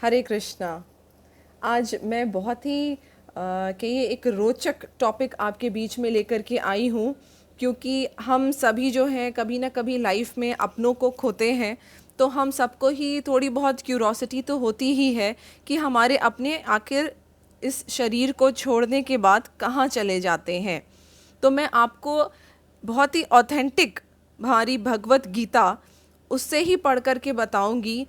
हरे कृष्णा। आज मैं बहुत ही कहिए एक रोचक टॉपिक आपके बीच में लेकर के आई हूँ, क्योंकि हम सभी जो हैं कभी ना कभी लाइफ में अपनों को खोते हैं। तो हम सबको ही थोड़ी बहुत क्यूरोसिटी तो होती ही है कि हमारे अपने आखिर इस शरीर को छोड़ने के बाद कहाँ चले जाते हैं। तो मैं आपको बहुत ही ऑथेंटिक हमारी भगवत गीता उससे ही पढ़ कर के बताऊंगी,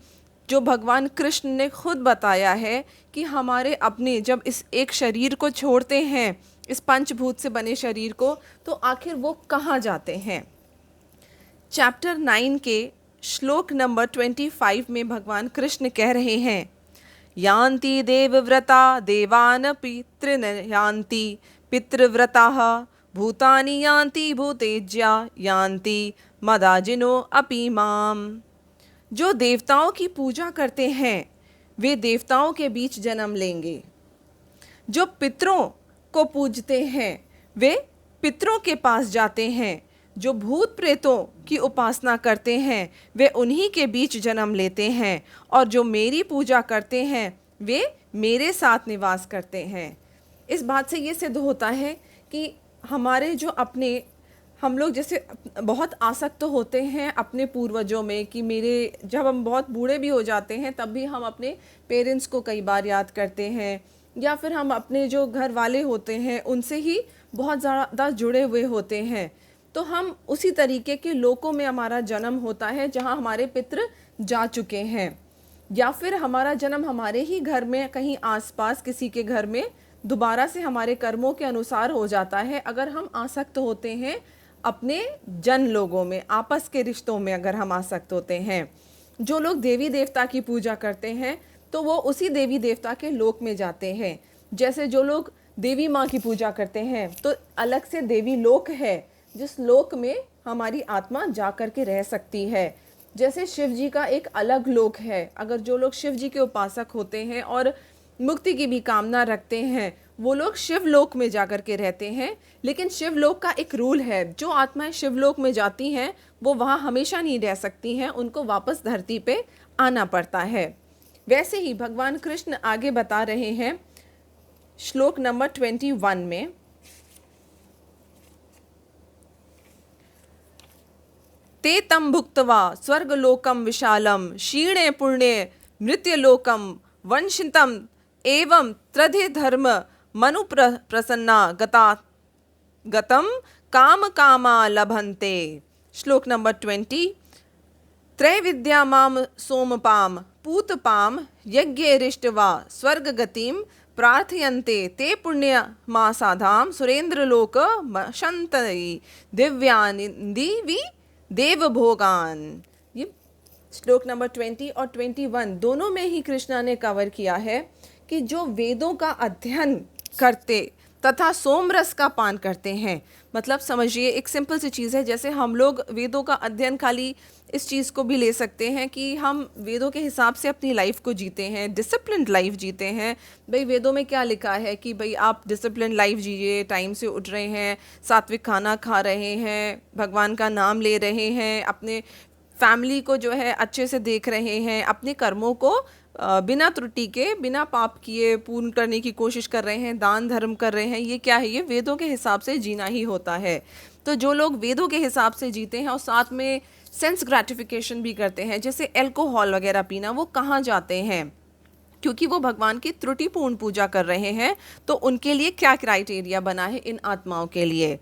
जो भगवान कृष्ण ने खुद बताया है कि हमारे अपने जब इस एक शरीर को छोड़ते हैं, इस पंचभूत से बने शरीर को, तो आखिर वो कहाँ जाते हैं। चैप्टर 9 के श्लोक नंबर 25 में भगवान कृष्ण कह रहे हैं, यान्ति देवव्रता देवान पितृन यान्ति पितृव्रताः भूतानि यान्ति भूतेज्या यान्ति मदाजिनो अपि माम। जो देवताओं की पूजा करते हैं वे देवताओं के बीच जन्म लेंगे। जो पितरों को पूजते हैं वे पितरों के पास जाते हैं। जो भूत प्रेतों की उपासना करते हैं वे उन्हीं के बीच जन्म लेते हैं। और जो मेरी पूजा करते हैं वे मेरे साथ निवास करते हैं। इस बात से ये सिद्ध होता है कि हमारे जो अपने हम लोग जैसे बहुत आसक्त होते हैं अपने पूर्वजों में, कि मेरे जब हम बहुत बूढ़े भी हो जाते हैं तब भी हम अपने पेरेंट्स को कई बार याद करते हैं, या फिर हम अपने जो घर वाले होते हैं उनसे ही बहुत ज़्यादा जुड़े हुए होते हैं। तो हम उसी तरीके के लोकों में हमारा जन्म होता है जहाँ हमारे पितृ जा चुके हैं, या फिर हमारा जन्म हमारे ही घर में कहीं आसपास किसी के घर में दोबारा से हमारे कर्मों के अनुसार हो जाता है, अगर हम आसक्त होते हैं अपने जन लोगों में, आपस के रिश्तों में अगर हम आसक्त होते हैं। जो लोग देवी देवता की पूजा करते हैं तो वो उसी देवी देवता के लोक में जाते हैं। जैसे जो लोग देवी माँ की पूजा करते हैं तो अलग से देवी लोक है, जिस लोक में हमारी आत्मा जा कर के रह सकती है। जैसे शिव जी का एक अलग लोक है, अगर जो लोग शिव जी के उपासक होते हैं और मुक्ति की भी कामना रखते हैं वो लोग शिवलोक में जाकर के रहते हैं। लेकिन शिवलोक का एक रूल है, जो आत्माएं शिवलोक में जाती हैं वो वहाँ हमेशा नहीं रह सकती हैं, उनको वापस धरती पे आना पड़ता है। वैसे ही भगवान कृष्ण आगे बता रहे हैं श्लोक नंबर 21 में, ते तम भुक्त्वा स्वर्गलोकम विशालम क्षीणे पुण्ये मृत्युलोकम वंशितम एवं त्रधि धर्म मनु प्रसन्ना गतम काम कामा लभन्ते। श्लोक नंबर 20, त्रैविद्या माम सोमपाम पूतपाम यज्ञेरिष्टवा स्वर्ग गतिम प्रार्थयन्ते ते पुण्यमासाधाम सुरेंद्रलोक मशंतई दिव्यानिंदिवि देवभोगान। ये श्लोक नंबर 20 और 21 दोनों में ही कृष्णा ने कवर किया है कि जो वेदों का अध्ययन करते तथा सोमरस का पान करते हैं, मतलब समझिए एक सिंपल सी चीज़ है, जैसे हम लोग वेदों का अध्ययन खाली इस चीज़ को भी ले सकते हैं कि हम वेदों के हिसाब से अपनी लाइफ को जीते हैं, डिसिप्लिन्ड लाइफ जीते हैं। भाई वेदों में क्या लिखा है कि भाई आप डिसिप्लिन्ड लाइफ जिए, टाइम से उठ रहे हैं, सात्विक खाना खा रहे हैं, भगवान का नाम ले रहे हैं, अपने फैमिली को जो है अच्छे से देख रहे हैं, अपने कर्मों को बिना त्रुटि के बिना पाप किए पूर्ण करने की कोशिश कर रहे हैं, दान धर्म कर रहे हैं। ये क्या है? ये वेदों के हिसाब से जीना ही होता है। तो जो लोग वेदों के हिसाब से जीते हैं और साथ में सेंस ग्रेटिफिकेशन भी करते हैं, जैसे अल्कोहल वगैरह पीना, वो कहाँ जाते हैं? क्योंकि वो भगवान की त्रुटिपूर्ण पूजा कर रहे हैं। तो उनके लिए क्या क्राइटेरिया बना है इन आत्माओं के लिए?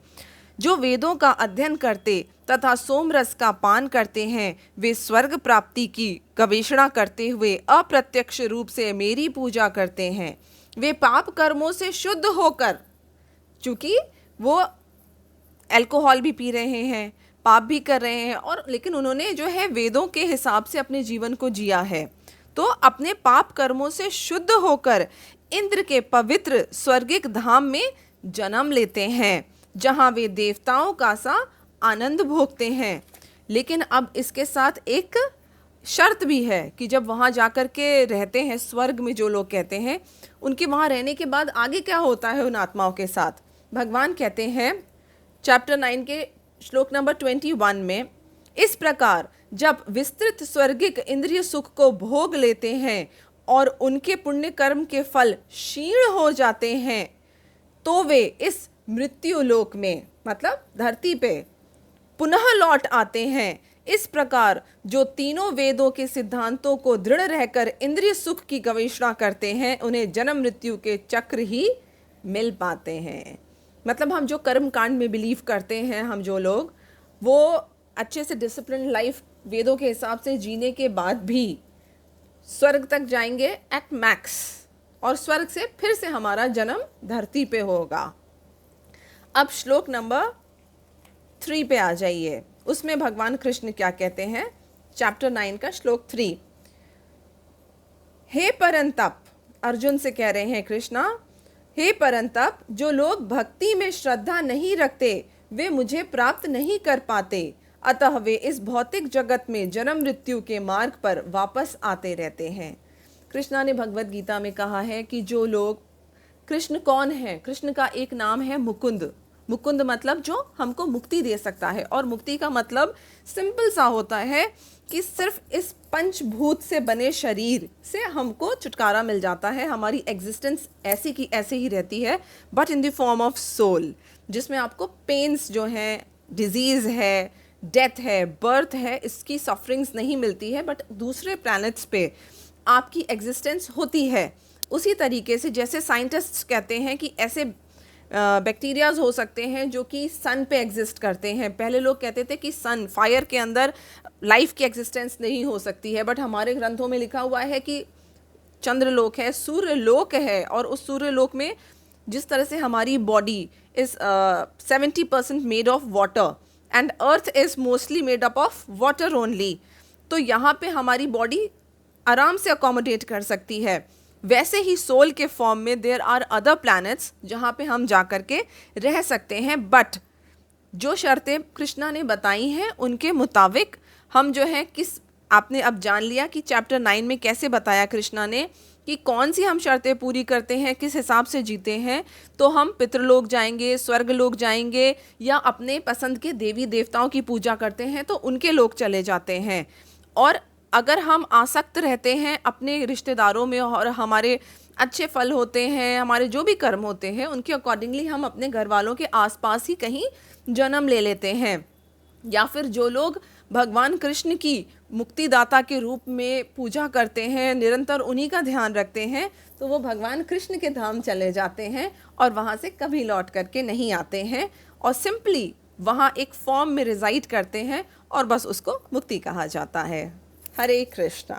जो वेदों का अध्ययन करते तथा सोमरस का पान करते हैं वे स्वर्ग प्राप्ति की गवेषणा करते हुए अप्रत्यक्ष रूप से मेरी पूजा करते हैं। वे पाप कर्मों से शुद्ध होकर, चूँकि वो अल्कोहल भी पी रहे हैं, पाप भी कर रहे हैं, और लेकिन उन्होंने जो है वेदों के हिसाब से अपने जीवन को जिया है, तो अपने पाप कर्मों से शुद्ध होकर इंद्र के पवित्र स्वर्गिक धाम में जन्म लेते हैं, जहाँ वे देवताओं का सा आनंद भोगते हैं। लेकिन अब इसके साथ एक शर्त भी है कि जब वहाँ जाकर के रहते हैं स्वर्ग में, जो लोग कहते हैं, उनके वहाँ रहने के बाद आगे क्या होता है उन आत्माओं के साथ? भगवान कहते हैं चैप्टर 9 के श्लोक नंबर 21 में, इस प्रकार जब विस्तृत स्वर्गिक इंद्रिय सुख को भोग लेते हैं और उनके पुण्य कर्म के फल क्षीण हो जाते हैं तो वे इस मृत्यु लोक में, मतलब धरती पे, पुनः लौट आते हैं। इस प्रकार जो तीनों वेदों के सिद्धांतों को दृढ़ रहकर इंद्रिय सुख की गवेषणा करते हैं, उन्हें जन्म मृत्यु के चक्र ही मिल पाते हैं। मतलब हम जो कर्म कांड में बिलीव करते हैं, हम जो लोग, वो अच्छे से डिसिप्लिन लाइफ वेदों के हिसाब से जीने के बाद भी स्वर्ग तक जाएंगे एट मैक्स, और स्वर्ग से फिर से हमारा जन्म धरती पे होगा। अब श्लोक नंबर 3 पे आ जाइए। उसमें भगवान कृष्ण क्या कहते हैं? चैप्टर 9 का श्लोक 3। हे परंतप, अर्जुन से कह रहे हैं कृष्णा, हे परंतप, जो लोग भक्ति में श्रद्धा नहीं रखते वे मुझे प्राप्त नहीं कर पाते, अतः वे इस भौतिक जगत में जन्म मृत्यु के मार्ग पर वापस आते रहते हैं। कृष्णा ने भगवत गीता में कहा है कि जो लोग, कृष्ण कौन है? कृष्ण का एक नाम है मुकुंद। मुकुंद मतलब जो हमको मुक्ति दे सकता है, और मुक्ति का मतलब सिंपल सा होता है कि सिर्फ इस पंचभूत से बने शरीर से हमको छुटकारा मिल जाता है। हमारी एग्जिस्टेंस ऐसी की ऐसे ही रहती है, but in the form of soul, जिसमें आपको पेन्स जो हैं, डिजीज़ है, डेथ है, बर्थ है, इसकी सफरिंग्स नहीं मिलती है, बट दूसरे प्लैनेट्स पे आपकी एग्जिस्टेंस होती है। उसी तरीके से जैसे साइंटिस्ट्स कहते हैं कि ऐसे बैक्टीरियाज हो सकते हैं जो कि सन पे एग्जिस्ट करते हैं। पहले लोग कहते थे कि सन, फायर के अंदर लाइफ की एग्जिस्टेंस नहीं हो सकती है, बट हमारे ग्रंथों में लिखा हुआ है कि चंद्रलोक है, सूर्यलोक है, और उस सूर्यलोक में जिस तरह से हमारी body is 70% made of water and earth is mostly made up of water only, तो यहाँ पे हमारी बॉडी आराम से अकोमोडेट कर सकती है। वैसे ही सोल के फॉर्म में देयर आर अदर प्लैनेट्स जहाँ पे हम जा कर के रह सकते हैं, बट जो शर्तें कृष्णा ने बताई हैं उनके मुताबिक हम जो है आपने अब जान लिया कि चैप्टर 9 में कैसे बताया कृष्णा ने कि कौन सी हम शर्तें पूरी करते हैं, किस हिसाब से जीते हैं, तो हम पितृलोक जाएंगे, स्वर्ग लोक जाएंगे, या अपने पसंद के देवी देवताओं की पूजा करते हैं तो उनके लोक चले जाते हैं। और अगर हम आसक्त रहते हैं अपने रिश्तेदारों में और हमारे अच्छे फल होते हैं, हमारे जो भी कर्म होते हैं उनके अकॉर्डिंगली हम अपने घर वालों के आसपास ही कहीं जन्म ले लेते हैं। या फिर जो लोग भगवान कृष्ण की मुक्तिदाता के रूप में पूजा करते हैं, निरंतर उन्हीं का ध्यान रखते हैं, तो वो भगवान कृष्ण के धाम चले जाते हैं और वहाँ से कभी लौट करके नहीं आते हैं, और सिंपली वहाँ एक फॉर्म में रिजाइड करते हैं और बस उसको मुक्ति कहा जाता है। हरे कृष्णा।